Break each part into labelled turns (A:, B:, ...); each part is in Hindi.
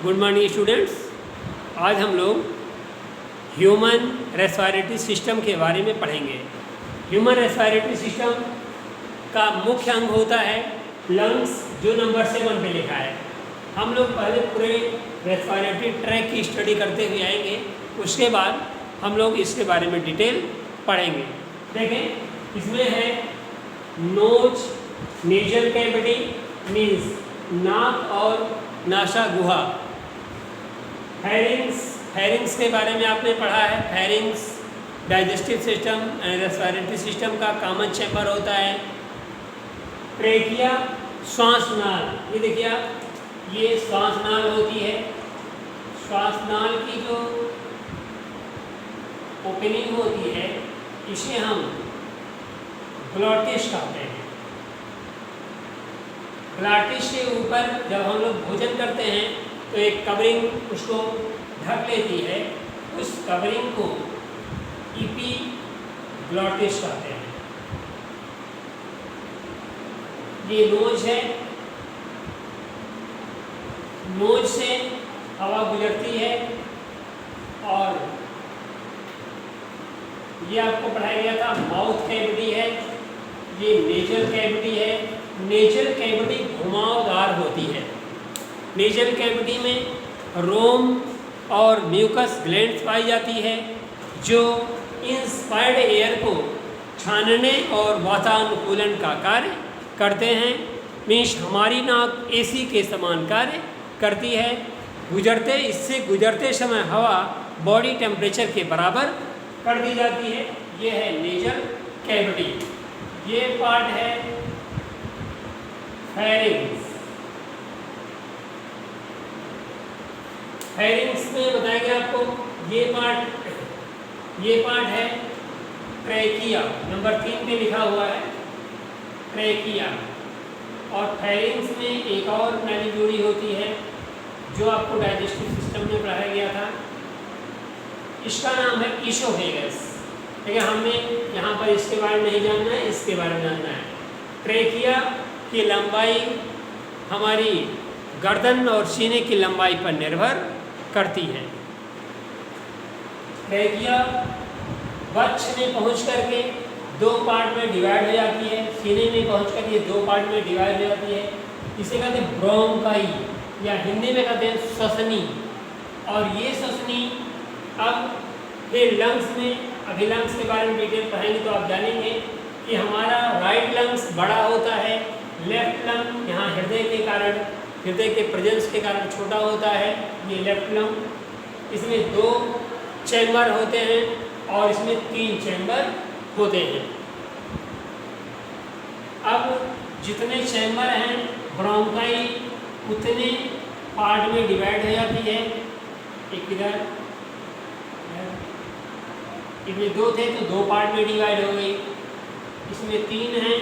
A: Good morning students. आज हम लोग ह्यूमन रेस्पिरेटरी सिस्टम के बारे में पढ़ेंगे। ह्यूमन रेस्पिरेटरी सिस्टम का मुख्य अंग होता है लंग्स, जो नंबर 7 पे लिखा है। हम लोग पहले पूरे रेस्पिरेटरी ट्रैक की स्टडी करते हुए आएंगे, उसके बाद हम लोग इसके बारे में डिटेल पढ़ेंगे। देखें, इसमें है नोज, नेजल कैविटी मीन्स नाक और नासा गुहा। फेरिंग्स के बारे में आपने पढ़ा है। Pharynx digestive system and respiratory system का कॉमन चैम्बर होता है। ट्रेकिया श्वास नाल, ये देखिए ये श्वास नाल होती है। श्वास नाल की जो ओपनिंग होती है इसे हम ग्लॉटिस कहते हैं। ग्लॉटिस के ऊपर जब हम लोग भोजन करते हैं तो एक कवरिंग उसको ढक लेती है, उस कवरिंग को एपिग्लॉटिस कहते हैं। ये नोज है, नोज से हवा गुजरती है और ये आपको पढ़ाया गया था माउथ कैविटी है। ये नेजल कैविटी है। नेजल कैविटी घुमावदार होती है। नेजल कैविटी में रोम और म्यूकस ग्लैंड्स पाई जाती है जो इंस्पायर्ड एयर को छानने और वातानुकूलन का कार्य करते हैं। मीन्स हमारी नाक एसी के समान कार्य करती है। इससे गुजरते समय हवा बॉडी टेम्परेचर के बराबर कर दी जाती है। ये है नेजल कैविटी। ये पार्ट है फेरिंग्स। फेरिंग्स में बताएंगे आपको ये पार्ट है ट्रेकिया, नंबर 3 पे लिखा हुआ है ट्रेकिया। और फेरिंग्स में एक और नाली जोड़ी होती है जो आपको डाइजेस्टिव सिस्टम में पढ़ाया गया था। इसका नाम है ईसोफेगस। लेकिन हमें यहाँ पर इसके बारे में नहीं जानना है, इसके बारे में जानना है। ट्रेकिया की लंबाई हमारी गर्दन और सीने की लंबाई पर निर्भर करती है। ट्रेकिया वक्ष में पहुँच करके 2 पार्ट में डिवाइड हो जाती है। सीने में पहुँच कर ये 2 पार्ट में डिवाइड हो जाती है। इसे कहते हैं ब्रोंकाई या हिंदी में कहते हैं श्वसनी। और ये श्वसनी अब फिर लंग्स में, अभी लंग्स के बारे में डिटेल पढ़ेंगे तो आप जानेंगे कि हमारा राइट लंग्स बड़ा होता है, लेफ्ट लंग यहाँ हृदय के प्रेजेंस के कारण छोटा होता है। ये लेफ्ट लंग, इसमें 2 चैम्बर होते हैं और इसमें 3 चैम्बर होते हैं। अब जितने चैम्बर हैं ब्रोंकाई उतने पार्ट में डिवाइड हो जाती है। एक इधर, इसमें 2 थे तो 2 पार्ट में डिवाइड हो गई। इसमें 3 हैं,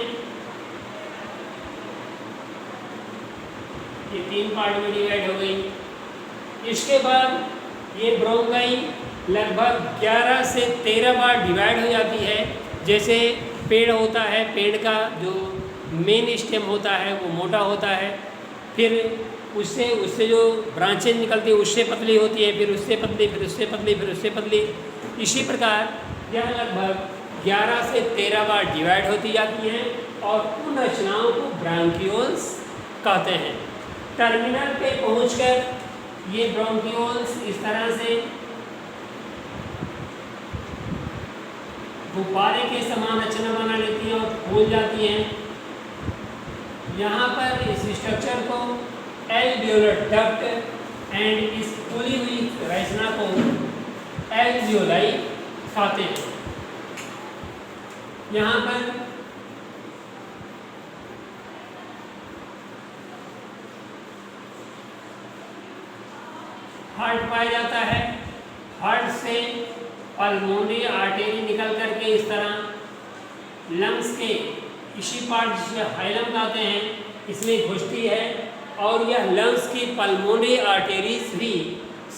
A: ये 3 पार्ट में डिवाइड हो गई। इसके बाद ये ब्रोंकाई लगभग 11 से 13 बार डिवाइड हो जाती है। जैसे पेड़ होता है, पेड़ का जो मेन स्टेम होता है वो मोटा होता है, फिर उससे जो ब्रांचेज निकलती है उससे पतली होती है, फिर उससे पतली, फिर उससे पतली, फिर उससे पतली। इसी प्रकार यह लगभग 11 से 13 बार डिवाइड होती जाती हैं और उन रचनाओं को ब्रांकियोल्स कहते हैं। टर्मिनल पे पहुंचकर ये ब्रोंकियोल्स इस तरह से गुब्बारे के समान रचना बना लेती हैं और फूल जाती हैं। यहाँ पर इस स्ट्रक्चर को एल्वियोलर डक्ट एंड इस फूली हुई रचना को एल्वियोलाई कहते हैं। यहाँ पर हार्ट पाया जाता है। हार्ट से पल्मोनरी आर्टरी निकल करके इस तरह लंग्स के इसी पार्ट जिसे हाइलम कहते हैं इसमें घुसती है। और यह लंग्स की पल्मोनरी आर्टरीज भी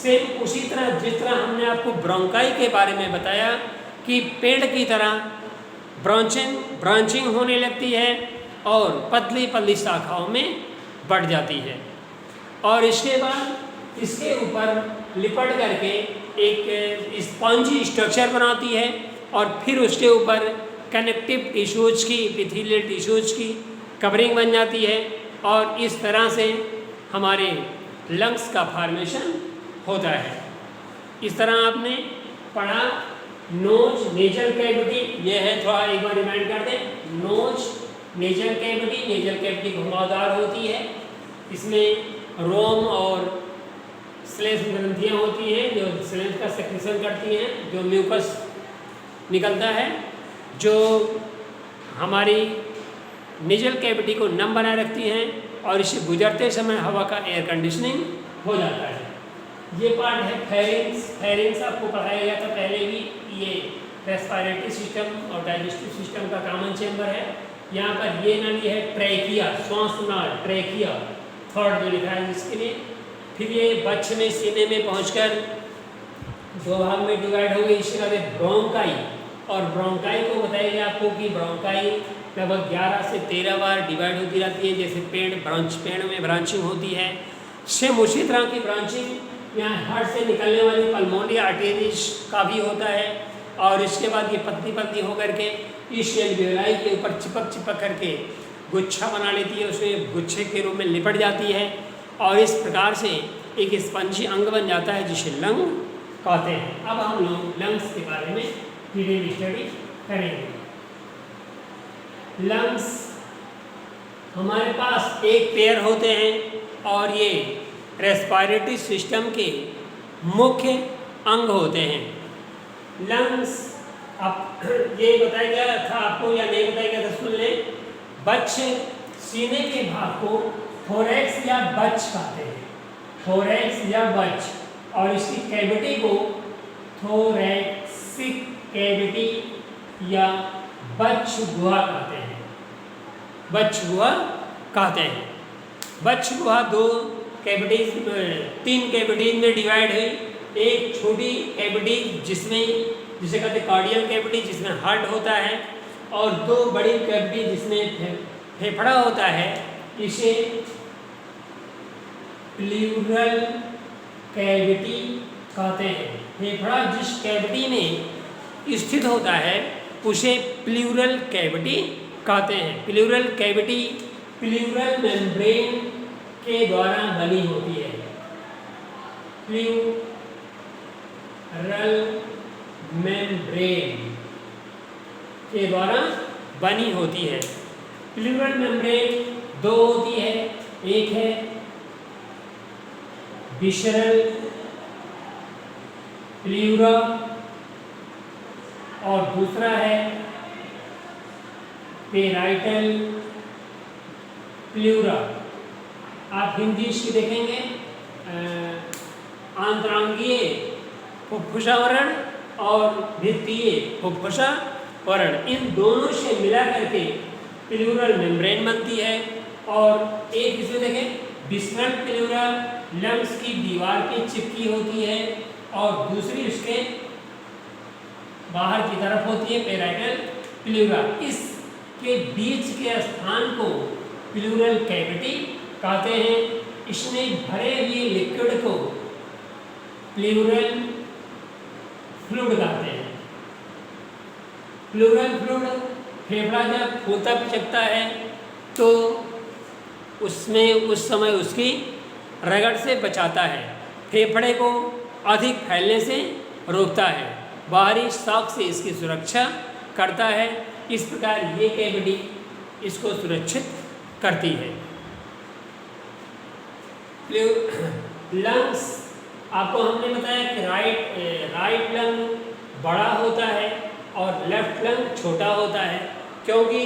A: सेम उसी तरह जिस तरह हमने आपको ब्रोंकाई के बारे में बताया कि पेड़ की तरह ब्रांचिंग होने लगती है और पतली पतली शाखाओं में बढ़ जाती है। और इसके बाद इसके ऊपर लिपट करके एक स्पॉन्जी स्ट्रक्चर बनाती है और फिर उसके ऊपर कनेक्टिव टिश्यूज की, एपिथेलियल टिश्यूज की कवरिंग बन जाती है और इस तरह से हमारे लंग्स का फॉर्मेशन होता है। इस तरह आपने पढ़ा नोज नेजल कैविटी, ये है, थोड़ा एक बार रिमाइंड कर दें। नोज नेजल कैविटी घुमावदार होती है, इसमें रोम और श्लेष्म ग्रंथियाँ होती हैं जो श्लेष्म का सेक्रेशन करती हैं, जो म्यूकस निकलता है, जो हमारी नेजल कैविटी को नम बनाए रखती हैं और इसे गुजरते समय हवा का एयर कंडीशनिंग हो जाता है। ये पार्ट है फेरिंग्स। फेरिंग्स आपको पढ़ाया गया था पहले भी, ये रेस्पिरेटरी सिस्टम और डाइजेस्टिव सिस्टम का कॉमन चैम्बर है। यहाँ पर ये नली है ट्रैकिया, श्वास नाल, ट्रैकिया थर्ड जो लिखा है जिसके लिए। फिर ये बच्चे में सीने में पहुंचकर दो भाग में डिवाइड हो गई, इसके बाद ब्रोंकाई, और ब्रोंकाई को बताया गया आपको कि ब्रोंकाई लगभग 11 से 13 बार डिवाइड होती रहती है, जैसे पेड़ में ब्रांचिंग होती है। सेम उसी तरह की ब्रांचिंग यहाँ हार्ट से निकलने वाली पल्मोनरी आर्टेरीज का भी होता है और इसके बाद ये पतली पतली होकर के इस एल्वियोलाई के ऊपर चिपक करके गुच्छा बना लेती है, उसमें गुच्छे के रूप में लिपट जाती है और इस प्रकार से एक स्पंजी अंग बन जाता है जिसे लंग कहते हैं। अब हम लोग लंग्स के बारे में डिटेल स्टडी करेंगे। लंग्स हमारे पास एक पेयर होते हैं और ये रेस्पिरेटरी सिस्टम के मुख्य अंग होते हैं। लंग्स अब ये बताया गया था आपको या नहीं बताया गया था, सुन लें। बच्चे सीने के भाग को थोरैक्स या बच कहते हैं, थोरैक्स या बच, और इसकी कैविटी को थोरैक्सिक कैविटी या बच्च गुहा कहते हैं, बच्च गुहा कहते हैं। बच्च गुहा तीन कैविटीज में डिवाइड हुई। एक छोटी कैविटी जिसे कहते हैं कार्डियल कैविटी, जिसमें हार्ट होता है, और दो बड़ी कैविटी जिसमें फेफड़ा होता है, इसे प्लूरल कैविटी कहते हैं। फेफड़ा जिस कैविटी में स्थित होता है उसे प्लूरल कैविटी कहते हैं। प्लूरल कैविटी प्लूरल मेम्ब्रेन के द्वारा बनी होती है। प्लूरल मेम्ब्रेन के द्वारा बनी होती है। प्लूरल मेम्ब्रेन दो होती है, एक है विसरल प्लूरा और दूसरा है पेराइटल प्लूरा। आप हिंदी इसकी देखेंगे आंतरांगीय फुफ्फुसावरण और भित्तीय फुफ्फुसावरण, इन दोनों से मिला करके प्लूरल मेम्ब्रेन बनती है। और एक इसमें देखें विसरल प्लूरा लंग्स की दीवार पे चिपकी होती है और दूसरी उसके बाहर की तरफ होती है पेराइटल प्लूरा। इसके बीच के स्थान को प्लूरल कैविटी कहते हैं। इसमें भरे हुए लिक्विड को प्लूरल फ्लूइड कहते हैं। प्लूरल फ्लूइड फेफड़ा जब फूलता पिचकता है तो उसमें उस समय उसकी रगड़ से बचाता है, फेफड़े को अधिक फैलने से रोकता है, बाहरी शॉक से इसकी सुरक्षा करता है। इस प्रकार ये कैविटी इसको सुरक्षित करती है। लंग्स आपको हमने बताया कि राइट लंग बड़ा होता है और लेफ्ट लंग छोटा होता है, क्योंकि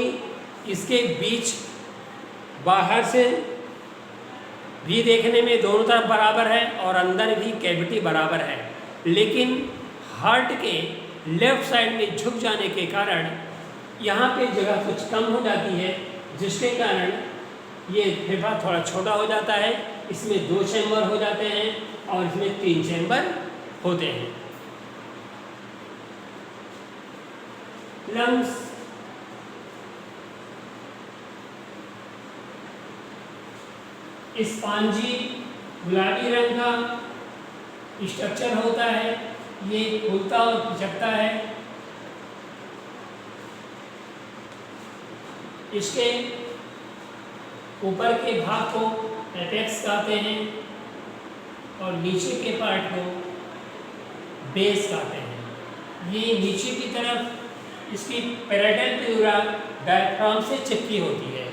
A: इसके बीच बाहर से भी देखने में दोनों तरफ बराबर है और अंदर भी कैविटी बराबर है, लेकिन हार्ट के लेफ्ट साइड में झुक जाने के कारण यहाँ पे जगह कुछ कम हो जाती है, जिसके कारण ये फेफड़ा थोड़ा छोटा हो जाता है। इसमें 2 चैम्बर हो जाते हैं और इसमें 3 चैम्बर होते हैं। लंग्स स्पॉन्जी गुलाबी रंग का स्ट्रक्चर होता है, ये खुलता और पिचकता है। इसके ऊपर के भाग को एपेक्स कहते हैं और नीचे के पार्ट को बेस कहते हैं। ये नीचे की तरफ इसकी पैराइटल प्लूरा डायफ्राम से चिपकी होती है।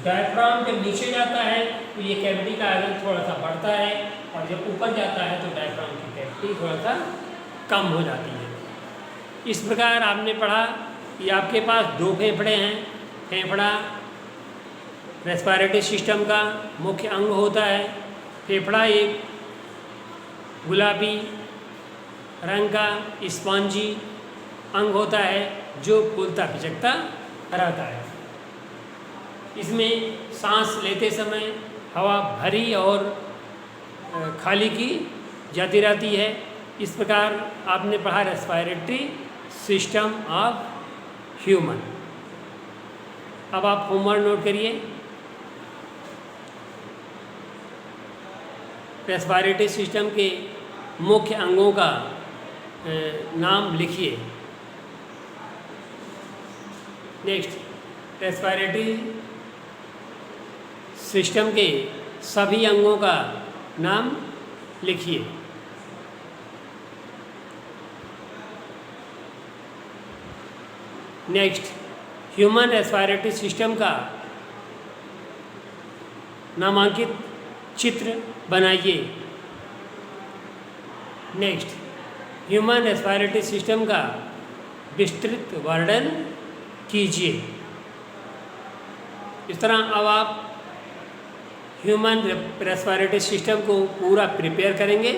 A: डायफ्राम जब नीचे जाता है तो ये कैविटी का आयतन थोड़ा सा बढ़ता है और जब ऊपर जाता है तो डायफ्राम की कैविटी थोड़ा सा कम हो जाती है। इस प्रकार आपने पढ़ा कि आपके पास दो फेफड़े हैं। फेफड़ा रेस्पिरेटरी सिस्टम का मुख्य अंग होता है। फेफड़ा एक गुलाबी रंग का स्पॉन्जी अंग होता है जो फूलता पिचकता रहता है। इसमें सांस लेते समय हवा भरी और खाली की जाती रहती है। इस प्रकार आपने पढ़ा रेस्पिरेटरी सिस्टम ऑफ ह्यूमन। अब आप होमवर्क नोट करिए। रेस्पिरेटरी सिस्टम के मुख्य अंगों का नाम लिखिए। नेक्स्ट, रेस्पिरेटरी सिस्टम के सभी अंगों का नाम लिखिए। नेक्स्ट, ह्यूमन रेस्पिरेटरी सिस्टम का नामांकित चित्र बनाइए। नेक्स्ट, ह्यूमन रेस्पिरेटरी सिस्टम का विस्तृत वर्णन कीजिए। इस तरह अब आप ह्यूमन रेस्पिरेटरी सिस्टम को पूरा प्रिपेयर करेंगे।